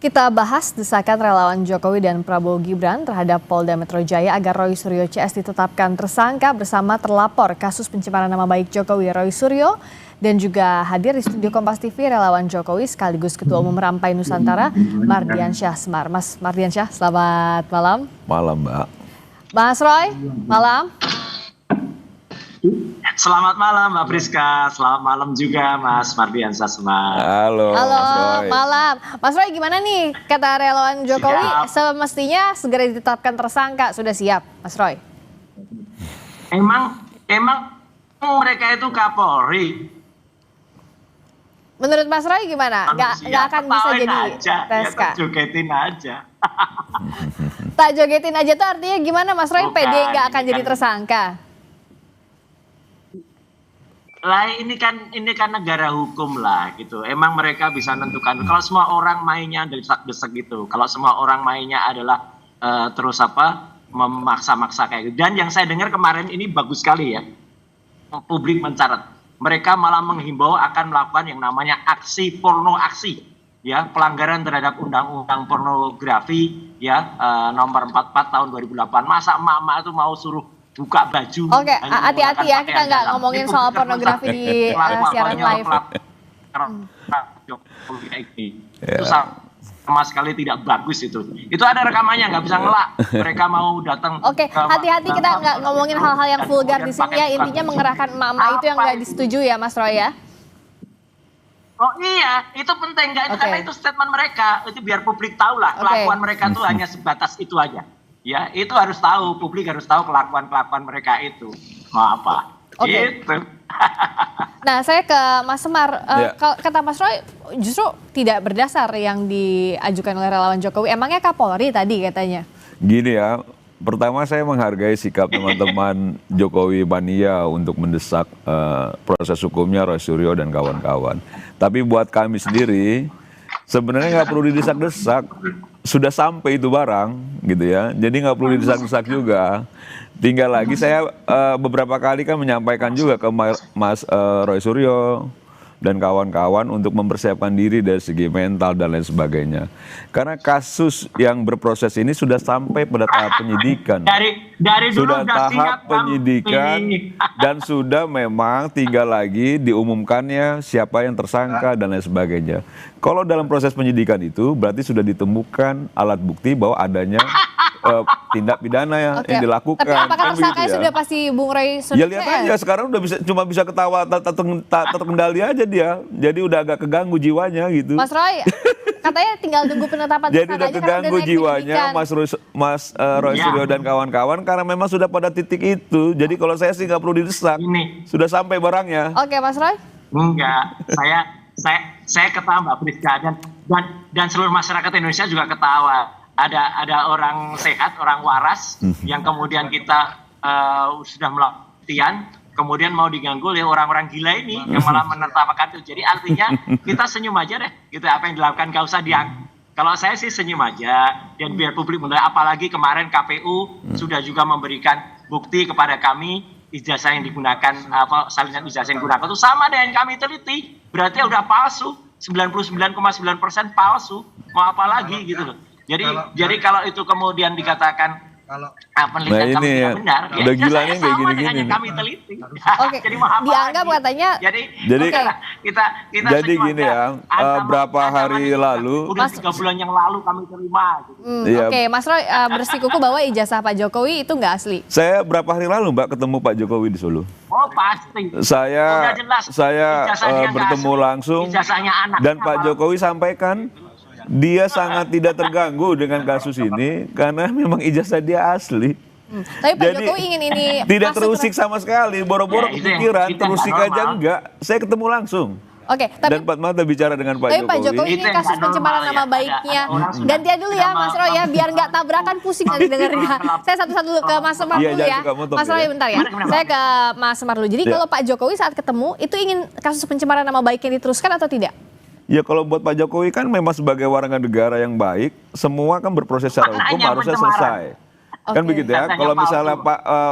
Kita bahas desakan relawan Jokowi dan Prabowo Gibran terhadap Polda Metro Jaya agar Roy Suryo CS ditetapkan tersangka bersama terlapor kasus pencemaran nama baik Jokowi Roy Suryo, dan juga hadir di studio Kompas TV relawan Jokowi sekaligus Ketua Umum Rampai Nusantara Mardiansyah Semar. Mas Mardiansyah, selamat malam. Malam, Mbak. Mas Roy, malam. Selamat malam Mbak Priska, selamat malam juga Mas Mardiansyah Semar. Halo, Mas Roy. Malam. Mas Roy, gimana nih kata relawan Jokowi semestinya segera ditetapkan tersangka, sudah siap Mas Roy? Emang mereka itu Kapolri? Menurut Mas Roy gimana? Nggak akan bisa jadi TSK? Ya, jogetin aja. Tak jogetin aja tuh artinya gimana Mas Roy? PD nggak akan jadi tersangka? Lah ini kan negara hukum lah gitu. Emang mereka bisa menentukan. Kalau semua orang mainnya desak-desak gitu. Kalau semua orang mainnya adalah memaksa-maksa kayak gitu. Dan yang saya dengar kemarin ini bagus sekali ya. Publik mencatat. Mereka malah menghimbau akan melakukan yang namanya aksi porno aksi. Ya, pelanggaran terhadap undang-undang pornografi ya nomor 44 tahun 2008. Masa emak-emak itu mau suruh buka baju. Oke, hati-hati ya, kita nggak ngomongin soal pornografi di siaran live. Itu sama sekali tidak bagus itu. Itu ada rekamannya, nggak bisa ngelak. Mereka mau datang. Oke, hati-hati kita nggak ngomongin hal-hal yang vulgar di sini ya. Intinya mengerahkan emak-emak itu yang nggak disetujui ya, Mas Roy ya. Oh iya, itu penting karena itu statement mereka. Itu biar publik tahu lah kelakuan mereka tuh hanya sebatas itu aja. Ya, itu harus tahu, publik harus tahu kelakuan mereka itu. Mau apa? Gitu. Nah, saya ke Mas Semar. Kata Mas Roy, justru tidak berdasar yang diajukan oleh relawan Jokowi. Emangnya Kapolri tadi katanya? Gini ya, pertama saya menghargai sikap teman-teman Jokowi Mania untuk mendesak proses hukumnya Roy Suryo dan kawan-kawan. Tapi buat kami sendiri, sebenarnya nggak perlu didesak-desak. Sudah sampai itu barang gitu ya, jadi nggak perlu didesak-desak juga. Tinggal lagi saya beberapa kali kan menyampaikan juga ke Mas Roy Suryo dan kawan-kawan untuk mempersiapkan diri dari segi mental dan lain sebagainya. Karena kasus yang berproses ini sudah sampai pada tahap penyidikan. Dari dulu sudah tahap penyidikan dan sudah memang tinggal lagi diumumkannya siapa yang tersangka dan lain sebagainya. Kalau dalam proses penyidikan itu berarti sudah ditemukan alat bukti bahwa adanya tindak pidana yang dilakukan. Tapi apakah tersangkanya sudah pasti Bung Roy Suryo? Ya lihat aja sekarang udah cuma bisa ketawa terkendali aja dia. Jadi udah agak keganggu jiwanya gitu. Mas Roy, katanya tinggal tunggu penetapan tersangka. Jadi udah keganggu jiwanya Mas Roy Suryo dan kawan-kawan karena memang sudah pada titik itu. Jadi kalau saya sih nggak perlu didesak. Sudah sampai barangnya. Oke, Mas Roy. Enggak, saya ketawa Mbak Priska dan seluruh masyarakat Indonesia juga ketawa. Ada orang sehat, orang waras yang kemudian kita sudah melakukan, kemudian mau diganggu oleh orang-orang gila ini yang malah menertawakan itu. Jadi artinya kita senyum aja deh, gitu apa yang dilakukan gak usah Kalau saya sih senyum aja dan biar publik menilai. Apalagi kemarin KPU sudah juga memberikan bukti kepada kami ijazah yang digunakan, salinan ijazah yang digunakan itu sama dengan kami teliti. Berarti udah palsu, 99,9% palsu. Mau apa lagi gitu loh. Jadi kalau itu kemudian dikatakan penelitian kami tidak benar, udah gila nih kayak gini-gini. Kami teliti. Jadi dianggap katanya. Jadi gini ya, berapa hari lalu? Udah 3 bulan yang lalu kami terima. Oke, Mas Roy bersikukuh bahwa ijazah Pak Jokowi itu nggak asli. Saya berapa hari lalu Mbak ketemu Pak Jokowi di Solo? Oh pasti. Saya bertemu langsung dan Pak Jokowi sampaikan dia sangat tidak terganggu dengan kasus ini karena memang ijazah dia asli. Tapi Pak Jokowi ingin ini tidak terusik sama sekali, boro-boro kepikiran, terusik aja enggak. Saya ketemu langsung. Oke, dan empat mata bicara dengan Pak Jokowi. Tapi Pak Jokowi ini kasus pencemaran nama baiknya. Gantian dulu ya Mas Roy ya, biar nggak tabrakan pusing nanti dengarnya. Saya satu-satu dulu ke Mas Semar dulu ya. Mas Roy bentar ya. Saya ke Mas Semar dulu. Jadi kalau Pak Jokowi saat ketemu itu ingin kasus pencemaran nama baiknya diteruskan atau tidak? Ya kalau buat Pak Jokowi kan memang sebagai warga negara yang baik, semua kan berproses secara hukum harusnya selesai. Kan begitu ya. Kalau misalnya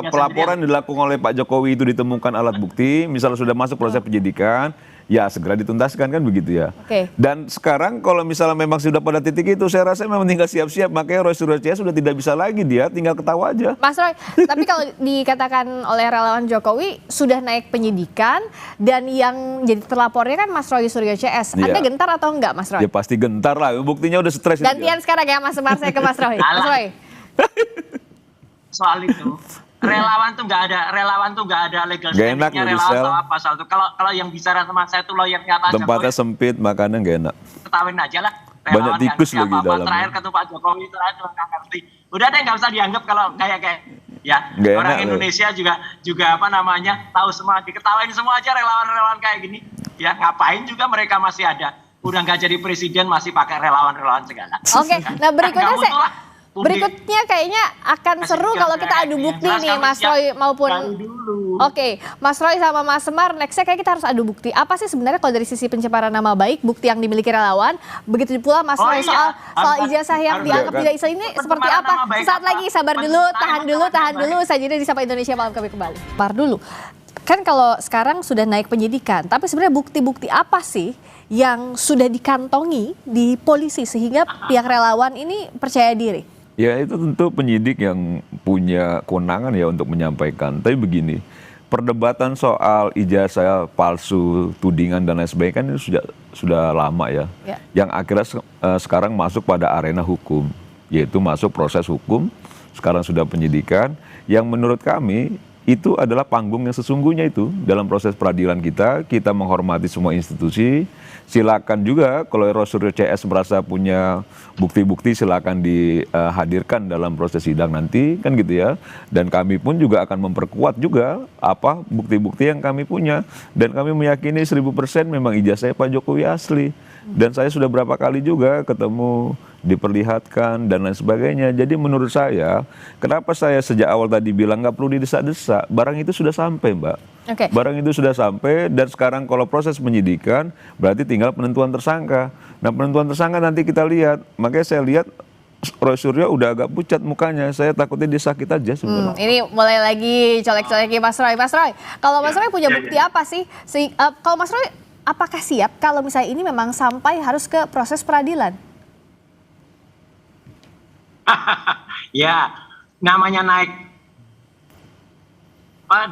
pelaporan dilakukan oleh Pak Jokowi itu ditemukan alat bukti, misalnya sudah masuk proses penyidikan, ya segera dituntaskan kan begitu ya. Oke. Dan sekarang kalau misalnya memang sudah pada titik itu, saya rasa memang tinggal siap-siap. Makanya Roy Suryo CS sudah tidak bisa lagi, dia tinggal ketawa aja. Mas Roy, tapi kalau dikatakan oleh relawan Jokowi sudah naik penyidikan dan yang jadi terlapornya kan Mas Roy Suryo CS. Anda Iya. gentar atau enggak, Mas Roy? Ya pasti gentar lah, buktinya udah stres. itu Gantian dia. sekarang ya Mas Semar, saya ke Mas Roy. Mas Roy. Soal itu relawan tuh nggak ada legal Nggak enak standingnya loh, relawan Gisel. soal apa soal itu. Kalau yang bicara teman saya itu lawyernya Pak Tempatnya Jokowi, sempit, makannya gak enak. ketawain aja lah. Banyak Relawan tikus nggak ngerti lagi apa-apa. dalamnya. Terakhir ketemu Pak Jokowi terakhir nggak ngerti. Udah deh nggak usah dianggap kalau kayak ya Nggak orang enak loh. Indonesia juga apa namanya tahu semua, diketawain semua aja relawan-relawan kayak gini. Ya ngapain juga mereka masih ada. Udah nggak jadi presiden masih pakai relawan-relawan segala. Oke, nah berikutnya Nggak butuh lah. berikutnya kayaknya akan seru kalau kita adu bukti nih Mas Roy maupun Oke, Mas Roy sama Mas Semar, nextnya kayak kita harus adu bukti. Apa sih sebenarnya kalau dari sisi pencemaran nama baik, bukti yang dimiliki relawan, begitu pula Mas Roy soal ijazah yang dianggap tidak Islam ini seperti apa? Sesaat lagi, sabar dulu, tahan dulu, saja di Sapa Indonesia Malam kami kembali. Par dulu, kan kalau sekarang sudah naik penyidikan, tapi sebenarnya bukti-bukti apa sih yang sudah dikantongi di polisi sehingga pihak relawan ini percaya diri? Ya itu tentu penyidik yang punya kewenangan ya untuk menyampaikan. Tapi begini, perdebatan soal ijazah palsu, tudingan dan lain sebagainya kan ini sudah lama ya. Yang akhirnya sekarang masuk pada arena hukum, yaitu masuk proses hukum, sekarang sudah penyidikan, yang menurut kami itu adalah panggung yang sesungguhnya itu dalam proses peradilan kita menghormati semua institusi. Silakan juga kalau Roy Suryo CS merasa punya bukti-bukti silakan dihadirkan dalam proses sidang nanti kan gitu ya. Dan kami pun juga akan memperkuat juga apa bukti-bukti yang kami punya. Dan kami meyakini 1000% memang ijazahnya Pak Jokowi asli. Dan saya sudah berapa kali juga ketemu, diperlihatkan dan lain sebagainya. Jadi menurut saya, kenapa saya sejak awal tadi bilang nggak perlu didesak-desak, barang itu sudah sampai Mbak. Oke. Barang itu sudah sampai dan sekarang kalau proses penyidikan berarti tinggal penentuan tersangka. Nah penentuan tersangka nanti kita lihat, makanya saya lihat Roy Suryo udah agak pucat mukanya, saya takutnya dia sakit aja sebenarnya. Ini mulai lagi colek-coleki Mas Roy. Mas Roy, kalau Mas Roy punya bukti apa sih? Kalau Mas Roy, apakah siap kalau misalnya ini memang sampai harus ke proses peradilan? Ya, namanya naik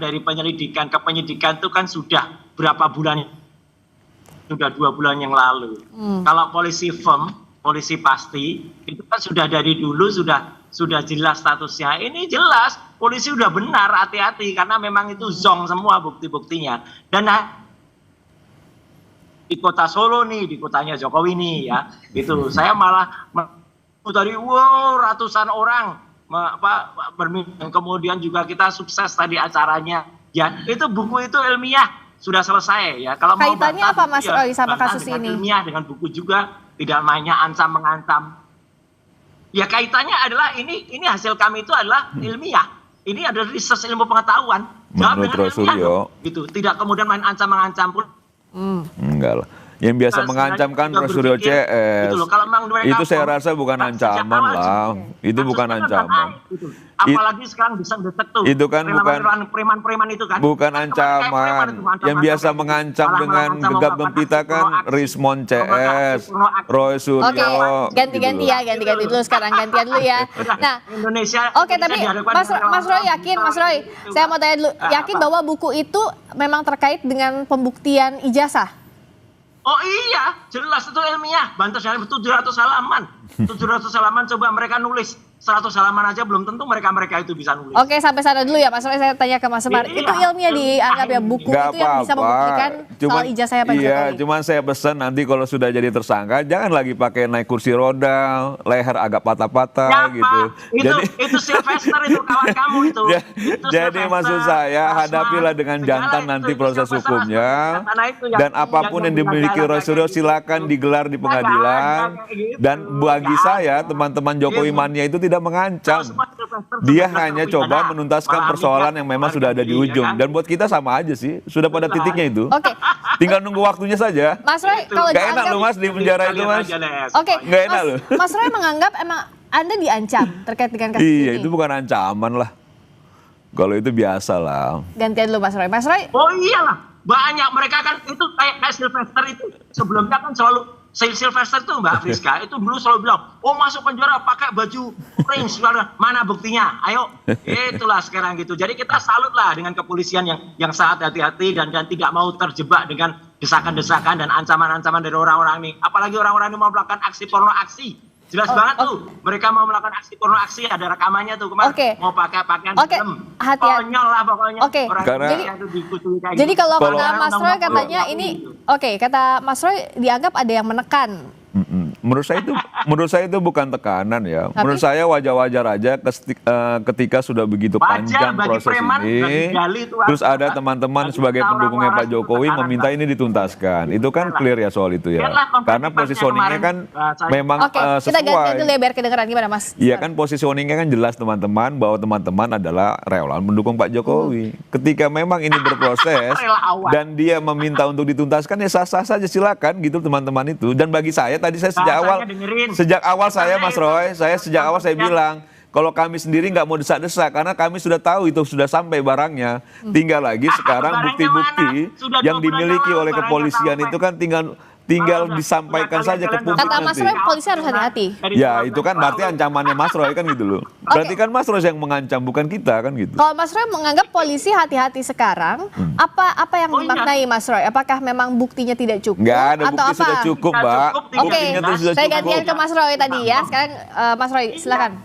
dari penyelidikan ke penyidikan itu kan sudah berapa bulan, sudah 2 bulan yang lalu. Kalau polisi firm, polisi pasti, itu kan sudah dari dulu sudah jelas statusnya. Ini jelas, polisi udah benar, hati-hati karena memang itu zong semua bukti-buktinya. Dan di kota Solo nih, di kotanya Jokowi nih ya, itu saya malah dari ratusan orang berminat, kemudian juga kita sukses tadi acaranya ya, itu buku itu ilmiah sudah selesai ya. Kalau kaitannya mau apa Mas Roy sama bantah kasus dengan ini? ilmiah dengan buku juga, tidak mainnya ancam mengancam. Ya kaitannya adalah ini hasil kami itu adalah ilmiah. Ini adalah research ilmu pengetahuan. Jawab Menurut dengan Roy ilmiah Suryo, gitu. Tidak kemudian main ancam mengancam pun. Enggak lah. Yang biasa mengancam kan Roy Suryo CS. Gitu loh, kalau memang mereka Itu saya rasa bukan ancaman lah. Itu bukan ancaman. Gitu. Apalagi sekarang bisa detek tuh. Itu kan bukan preman-preman itu kan. bukan ancaman. Yang biasa mengancam dengan gegap gempita kan Rismon CS, Roy Suryo. Oke, ganti-ganti ya, ganti-ganti dulu sekarang, gantian dulu ya. Nah, Indonesia. oke, tapi Mas Roy yakin, Mas Roy, saya mau tanya dulu, yakin bahwa buku itu memang terkait dengan pembuktian ijazah? Oh iya, jelas itu ilmiah. Bantas 700 halaman. 700 halaman coba mereka nulis. 100 halaman aja belum tentu mereka itu bisa nulis. Oke, sampai sana dulu ya Mas Roy, saya tanya ke Mas Semar. Iya, Itu ilmiah dianggap ya buku Nggak itu yang bisa membuktikan soal ijazahnya Pak Iya, Jokowi? cuman saya pesan nanti kalau sudah jadi tersangka jangan lagi pakai naik kursi roda, leher agak patah-patah Ya, gitu. Pak, itu Sylvester itu kawan kamu itu. Itu Jadi Sylvester, maksud saya Asma, hadapilah dengan segala jantan itu, nanti itu proses Sylvester hukumnya karena itu dan apapun yang dimiliki Roy Suryo silakan digelar di pengadilan. Dan bagi saya teman-teman Jokowi mania itu tidak mengancam. Dia hanya coba menuntaskan persoalan yang memang sudah ada di ujung. Dan buat kita sama aja sih, sudah pada titiknya itu. Oke, Tinggal nunggu waktunya saja. Mas Roy, kalau Gak enak dianggap, loh Mas di penjara itu Mas. oke, Nggak enak loh. Mas Roy menganggap emang Anda diancam terkait dengan kasus Iya, ini? itu bukan ancaman lah. Kalau itu biasa lah. Gantian dulu Mas Roy. Mas Roy, Oh iyalah, banyak mereka kan itu kayak Sylvester itu sebelumnya kan selalu Sylvester itu Mbak Friska itu dulu selalu bilang, oh masuk penjara pakai baju orange, mana buktinya? Ayo, itulah sekarang gitu. Jadi kita salut lah dengan kepolisian yang sangat hati-hati dan tidak mau terjebak dengan desakan-desakan dan ancaman-ancaman dari orang-orang ini. Apalagi orang-orang ini mau melakukan aksi porno aksi. Jelas banget tuh, mereka mau melakukan aksi porno aksi, ada rekamannya tuh kemarin mau pakai pakaian film, konyol lah pokoknya. Jadi kalau kata Mas Roy katanya ini, kata Mas Roy dianggap ada yang menekan. Menurut saya itu bukan tekanan ya. Menurut saya wajar-wajar aja ketika sudah begitu panjang proses ini, terus ada teman-teman sebagai pendukungnya Pak Jokowi meminta ini dituntaskan. Itu kan clear ya soal itu ya. Karena positioningnya kan memang sesuai. Kita ganti dulu ya biar kedengeran gimana Mas? Iya kan positioningnya kan jelas teman-teman bahwa teman-teman adalah relawan mendukung Pak Jokowi. Ketika memang ini berproses dan dia meminta untuk dituntaskan ya sah-sah saja silakan gitu teman-teman itu. Dan bagi saya tadi saya sejak awal saya Mas Roy, sejak awal saya bilang kalau kami sendiri nggak mau desak-desak karena kami sudah tahu itu sudah sampai barangnya. Tinggal lagi sekarang bukti-bukti yang dimiliki oleh kepolisian itu kan tinggal disampaikan saja ke publik. Kata Mas Roy polisi harus hati-hati. Ya itu kan berarti ancamannya Mas Roy kan gitu loh. Berarti kan Mas Roy yang mengancam bukan kita kan gitu. Kalau Mas Roy menganggap polisi hati-hati sekarang, apa yang dimaknai Mas Roy? Apakah memang buktinya tidak cukup? Nggak ada bukti atau apa? sudah cukup Mbak. Saya gantian ke Mas Roy tadi ya. Sekarang Mas Roy silakan.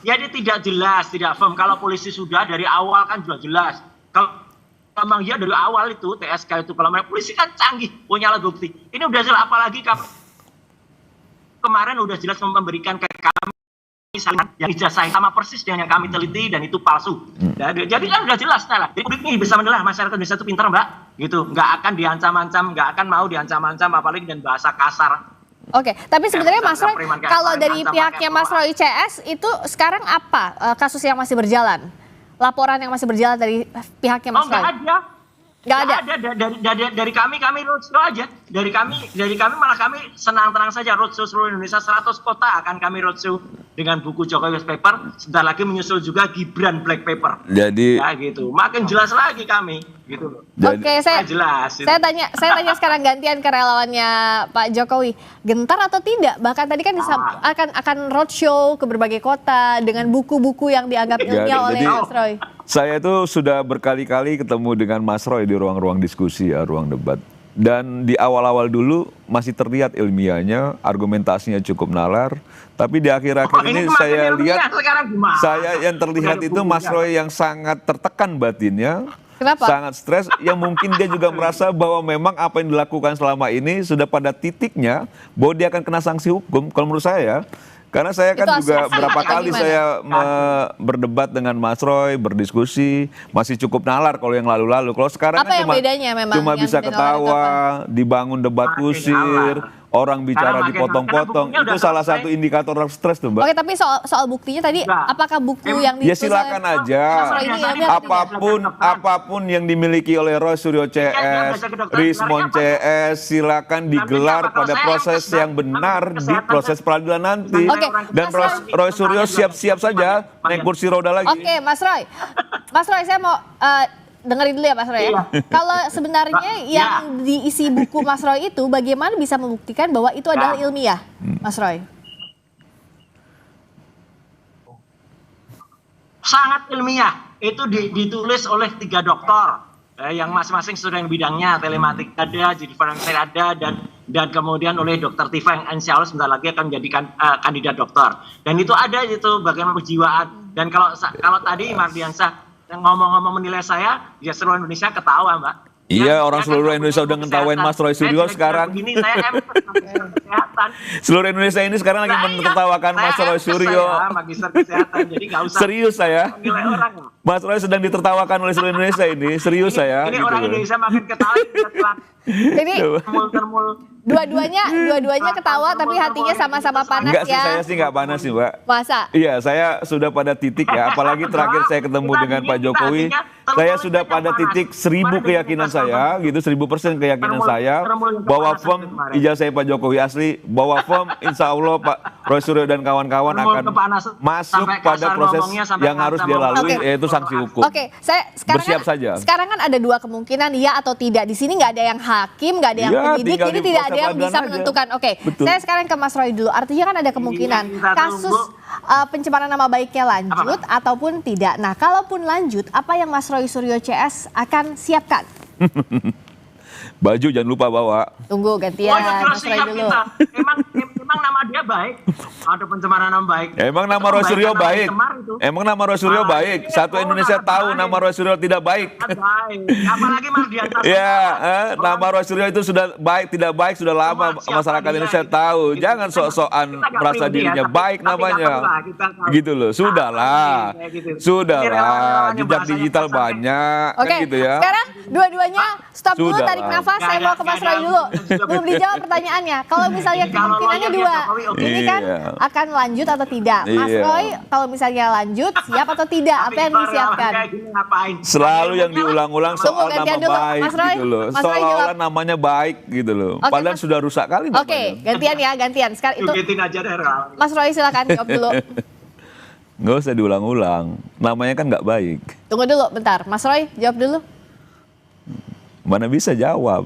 Jadi tidak jelas, tidak firm. Kalau polisi sudah dari awal kan juga jelas. Kalau memang ya dari awal itu TSK itu kalau mereka polisi kan canggih punya alat bukti. Ini udah jelas apalagi kemarin udah jelas memberikan ke kami yang ijazah sama persis dengan yang kami teliti dan itu palsu. Jadi kan udah jelas lah. Jadi publik ini bisa menilai masyarakat Indonesia itu pintar Mbak. Gitu, nggak akan diancam-ancam, nggak akan mau diancam-ancam apalagi dengan bahasa kasar. Oke, tapi sebenarnya Mas Roy kalau dari pihaknya Mas Roy CS itu sekarang apa kasus yang masih berjalan? Laporan yang masih berjalan dari pihaknya Mas Roy? Nggak ada. Dari kami roadshow aja. Dari kami malah kami senang-tenang saja roadshow seluruh Indonesia 100 kota akan kami roadshow dengan buku Jokowi White Paper. Sebentar lagi menyusul juga Gibran Black Paper. Jadi ya gitu. Makin jelas lagi kami gitu loh. Oke, saya tanya sekarang gantian ke relawannya Pak Jokowi. Gentar atau tidak? Bahkan tadi kan akan roadshow ke berbagai kota dengan buku-buku yang dianggap ilmiah oleh Mas Roy. Saya itu sudah berkali-kali ketemu dengan Mas Roy di ruang-ruang diskusi ya, ruang debat. Dan di awal-awal dulu masih terlihat ilmiahnya, argumentasinya cukup nalar. Tapi di akhir-akhir ini saya lihat, yang terlihat itu Mas Roy yang sangat tertekan batinnya. Kenapa? Sangat stres, yang mungkin dia juga merasa bahwa memang apa yang dilakukan selama ini sudah pada titiknya bahwa dia akan kena sanksi hukum, kalau menurut saya. Karena saya kan juga berapa kali saya berdebat dengan Mas Roy, berdiskusi, masih cukup nalar kalau yang lalu-lalu. Kalau sekarang kan cuma bisa ketawa, dibangun debat kusir, orang bicara dipotong-potong. Itu salah satu indikator orang stres tuh Mbak. Oke, tapi soal buktinya tadi, apakah buku yang ya silakan aja. Apapun yang dimiliki oleh Roy Suryo CS, Rismon CS, silakan digelar pada proses yang benar di proses peradilan nanti. Dan Roy Suryo siap-siap saja naik kursi roda lagi. Oke, Mas Roy, saya mau dengerin dulu ya Mas Roy ya. Kalau sebenarnya yang diisi buku Mas Roy itu bagaimana bisa membuktikan bahwa itu adalah ilmiah, Mas Roy? Sangat ilmiah. Itu ditulis oleh 3 dokter yang masing-masing sudah yang bidangnya, telematik ada, jadi Faransai ada, dan kemudian oleh Dr. Tifa yang insya Allah sebentar lagi akan menjadi kandidat dokter. Dan itu ada itu bagaimana kejiwaan. Dan kalau tadi Mardiansyah ngomong-ngomong menilai saya, ya seluruh Indonesia ketawa Mbak. Iya, orang seluruh Indonesia udah ngetawain Mas Roy Suryo sekarang. Seluruh Indonesia ini sekarang lagi menertawakan Mas Roy Suryo. Magister kesehatan, jadi nggak usah. Serius saya. Mas Roy sedang ditertawakan oleh seluruh Indonesia ini. Serius saya. Ini orang Indonesia makin ketawa. Jadi dua-duanya ketawa tapi hatinya sama-sama panas. Enggak sih, saya sih nggak panas sih Mbak. Masa? Iya, saya sudah pada titik ya. Apalagi terakhir saya ketemu dengan Pak Jokowi, saya sudah pada titik 1000 keyakinan saya, gitu 1000% keyakinan saya bahwa firm ijazah Pak Jokowi asli, bahwa firm insya Allah Pak Roy Suryo dan kawan-kawan akan masuk pada proses yang harus dia lalui, yaitu sanksi hukum. Oke, saya sekarang Bersiap saja. Sekarang kan ada dua kemungkinan ya atau tidak. Di sini nggak ada yang hakim, nggak ada yang Iya, penyidik, tinggal jadi di tidak ada proses yang bisa peradilan aja. menentukan. Oke, Betul. saya sekarang ke Mas Roy dulu. Artinya kan ada kemungkinan Kita kasus pencemaran nama baiknya lanjut ataupun tidak. Nah, kalaupun lanjut, apa yang Mas Roy Suryo CS akan siapkan? Baju jangan lupa bawa. Tunggu gantian, Oh, ya, Mas Roy siap dulu. kita. Emang nama dia baik. Ada pencemaran nama baik. Emang nama Itu Roy Suryo kebaikan baik. nama Semar itu. Emang nama Roy Suryo baik. Satu Indonesia tahu nama Roy Suryo tidak baik. Baik. Apalagi Mardianta. Ya, nama Roy Suryo itu sudah baik tidak baik sudah lama Siapa masyarakat dia Indonesia gitu. tahu. Gitu. Jangan sok-sokan Kita nggak merasa pede ya, dirinya tapi- baik tapi nggak namanya. perlu lah, kita tahu. Gitu loh. Sudahlah. Kayak gitu. Ini Sudahlah. relawan-relawan yang Jejak bahasanya digital kasar. banyak Oke, kan gitu ya. sekarang dua-duanya stop dulu, Sudah tarik lah. nafas. Saya mau ke Mas Roy dulu. Belum dijawab pertanyaannya. Kalau misalnya Ini kalau kemungkinannya lawyernya dua, Jokowi, oke. ini kan Iya. akan lanjut atau tidak? Mas Iya. Roy, kalau misalnya lanjut, siap atau tidak? Apa yang disiapkan? Kayak gini ngapain? Selalu yang diulang-ulang Tunggu, soal gantian nama dulu. baik Mas Roy, gitu loh. Mas Roy Seolah-olah jawab. namanya baik gitu loh. Oke, Padahal Mas- sudah rusak kali namanya. Oke, gantian ya, gantian. Sekarang itu Jogetin aja deh relawan. Mas Roy silakan jawab dulu. Nggak usah diulang-ulang. Namanya kan nggak baik. Tunggu dulu, bentar. Mas Roy jawab dulu. Mana bisa jawab.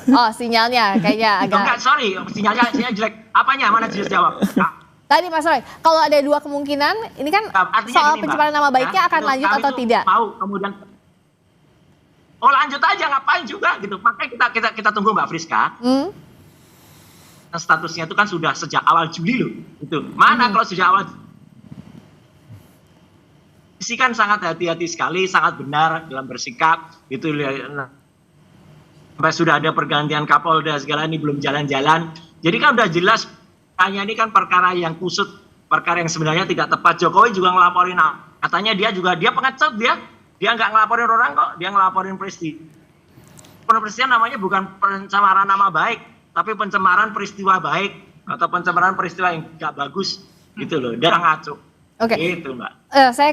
Oh, sinyalnya kayaknya Enggak, agak. sorry, sinyalnya jelek. Apanya? Mana jelas jawab? Nah, Tadi Mas Roy, kalau ada dua kemungkinan, ini kan artinya soal gini, Mbak. pencemaran nama baiknya Ya, akan itu lanjut kami atau tuh tidak? Mau kemudian lanjut aja ngapain juga gitu. Makanya kita tunggu Mbak Friska. Hmm? Statusnya itu kan sudah sejak awal Juli loh. Itu. Mana kalau sejak awal Polisi kan sangat hati-hati sekali, sangat benar dalam bersikap gitu. Nah, sampai sudah ada pergantian Kapolda segala ini belum jalan-jalan. Jadi kan udah jelas hanya ini kan perkara yang kusut, perkara yang sebenarnya tidak tepat. Jokowi juga ngelaporin, katanya dia pengecut dia nggak ngelaporin orang kok, dia ngelaporin peristiwa. Peristiwa namanya bukan pencemaran nama baik, tapi pencemaran peristiwa baik atau pencemaran peristiwa yang nggak bagus gitu loh. Dia ngaco. Oke. Gitu Mbak. Saya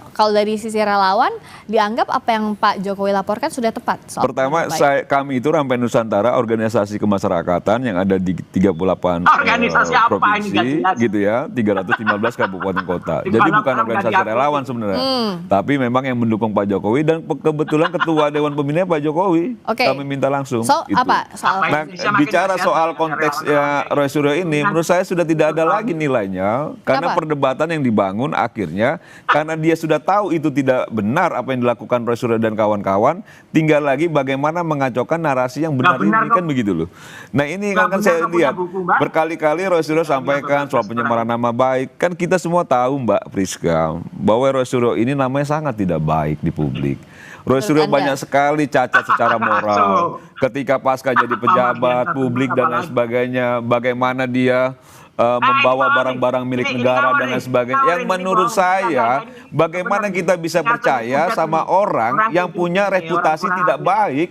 kalau dari sisi relawan dianggap apa yang Pak Jokowi laporkan sudah tepat. Soal Pertama, nama baik. kami itu Rampai Nusantara, organisasi kemasyarakatan yang ada di 38 Organisasi apa ini, provinsi, nggak jelas. gitu ya, 315 kabupaten kota. Di Jadi mana bukan orang organisasi nggak diatur. relawan sebenarnya, tapi memang yang mendukung Pak Jokowi dan kebetulan ketua Dewan Pembina Pak Jokowi. Oke. Kami minta langsung. So, itu. apa soal Apa Nah, Indonesia makin bicara kasihan soal dengan konteksnya relawan-relawan. Roy Suryo ini, menurut saya sudah tidak ada lagi nilainya karena Kenapa? perdebatan yang dibangun akhirnya karena dia sudah tahu itu tidak benar apa yang dilakukan Roy Suryo dan kawan-kawan, tinggal lagi bagaimana mengacaukan narasi yang benar benar ini kok. kan begitu loh. Nah ini Nggak kan benar saya kok punya lihat buku, Mbak. berkali-kali Roy Suryo sampaikan soal pencemaran nama baik, kan kita semua tahu Mbak Priska bahwa Roy Suryo ini namanya sangat tidak baik di publik. Roy Suryo Anda. banyak sekali cacat secara moral. Ketika pasca jadi pejabat publik dan lain sebagainya, bagaimana dia membawa barang-barang milik negara dan lain sebagainya. Yang menurut saya, bagaimana kita bisa percaya sama orang yang punya reputasi tidak baik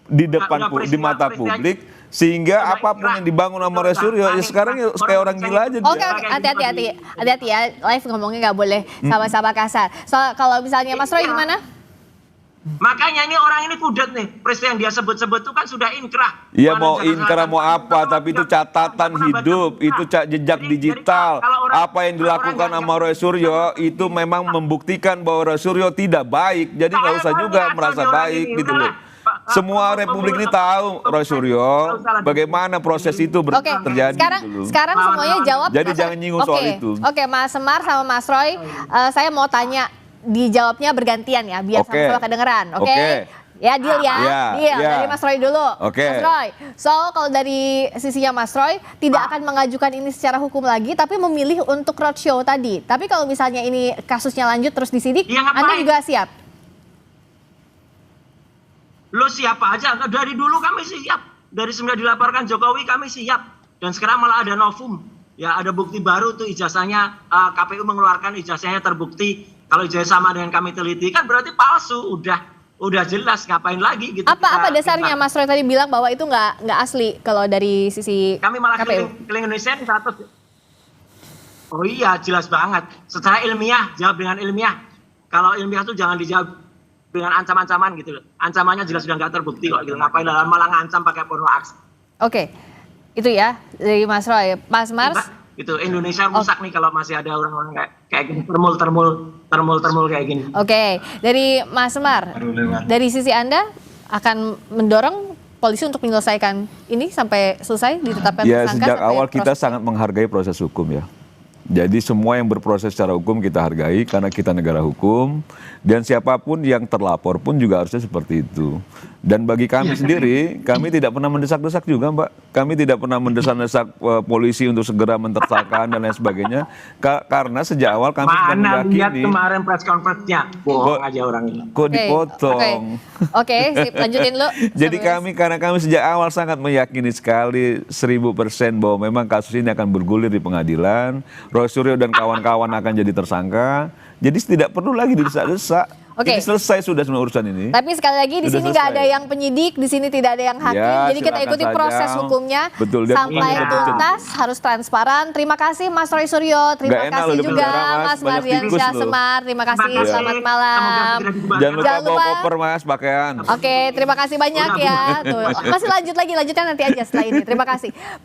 di depan di mata publik, sehingga apapun yang dibangun sama Roy Suryo, ya sekarang ya kayak orang gila aja dia. Oke, hati-hati ya. Live ngomongnya nggak boleh sama-sama kasar. So, kalau misalnya Mas Roy gimana? Makanya ini orang ini kudet nih. Peristiwa yang dia sebut-sebut itu kan sudah inkrah. Iya Mana mau jangan inkrah mau salah. apa, tapi itu catatan hidup, itu jejak Jadi digital. kalau orang- Apa yang dilakukan orang sama Roy Suryo itu memang membuktikan bahwa Roy Suryo tidak baik. Jadi nggak usah juga merasa baik gitu loh. Semua Republik ini tahu Roy Suryo bagaimana proses itu Oke, terjadi. sekarang gitu loh. semuanya jawab. Jadi jangan nyinggung soal itu. Oke, Mas Semar sama Mas Roy, saya mau tanya dijawabnya bergantian ya, biar Oke. sama-sama kedengeran. Oke. Oke. Ya, deal ya. Iya, Deal. iya. Dari Mas Roy dulu. Oke. Mas Roy, so kalau dari sisinya Mas Roy tidak akan mengajukan ini secara hukum lagi, tapi memilih untuk roadshow tadi. Tapi kalau misalnya ini kasusnya lanjut terus disidik, Iya, ngapain? Anda juga siap? Lo siapa aja? Nah, dari dulu kami siap. Dari semenjak dilaporkan Jokowi kami siap. Dan sekarang malah ada novum. Ya ada bukti baru tuh ijazahnya, KPU mengeluarkan ijazahnya terbukti. Kalau ijazah sama dengan kami teliti kan berarti palsu. Udah jelas, ngapain lagi gitu. Apa dasarnya Mas Roy tadi bilang bahwa itu nggak asli kalau dari sisi Kami malah KPU? keliling Indonesia ini 100. Oh iya, jelas banget. Secara ilmiah, jawab dengan ilmiah. Kalau ilmiah tuh jangan dijawab dengan ancam-ancaman gitu loh. Ancamannya jelas sudah nggak terbukti kok gitu. Ngapain malah ngancam pakai porno aksi. Oke, itu ya dari Mas Roy. Mas Mars, Gitu. Indonesia rusak nih kalau masih ada orang-orang kayak gini, termul kayak gini. Oke, dari Mas Semar, dari sisi Anda akan mendorong polisi untuk menyelesaikan ini sampai selesai ditetapkan Ya, tersangka? sejak sampai awal kita proses- sangat menghargai proses hukum ya. Jadi semua yang berproses secara hukum kita hargai karena kita negara hukum, dan siapapun yang terlapor pun juga harusnya seperti itu. Dan bagi kami sendiri, kami tidak pernah mendesak-desak juga, Mbak. Kami tidak pernah mendesak-desak polisi untuk segera mentersangkakan dan lain sebagainya. Karena sejak awal kami sudah Mana lihat meyakini. kemarin press conference-nya, bohong Kok- aja orang ini. Kok dipotong? Oke, sip, lanjutin lu. Jadi karena kami sejak awal sangat meyakini sekali 1000% bahwa memang kasus ini akan bergulir di pengadilan. Roy Suryo dan kawan-kawan akan jadi tersangka. Jadi tidak perlu lagi didesak-desak. Oke. Jadi selesai sudah semua urusan ini. Tapi sekali lagi di Sudah sini nggak ada selesai. yang penyidik, di sini tidak ada yang hakim. Ya, Jadi kita silakan ikuti saja. proses hukumnya Betul, dan sampai hukumnya betul. tuntas, harus transparan. Terima kasih Mas Roy Suryo, terima Nggak enak kasih loh di juga penjara, Mas. Mas Banyak Mardian tikus Syah loh. Semar. Terima kasih, Terima kasih. selamat malam. Semoga segera dibubarkan. Jangan lupa Jangan bawa lupa. koper, Mas, pakaian. Oke, terima kasih banyak ya. Tuh, masih lanjut lagi, lanjutnya nanti aja setelah ini. Terima kasih.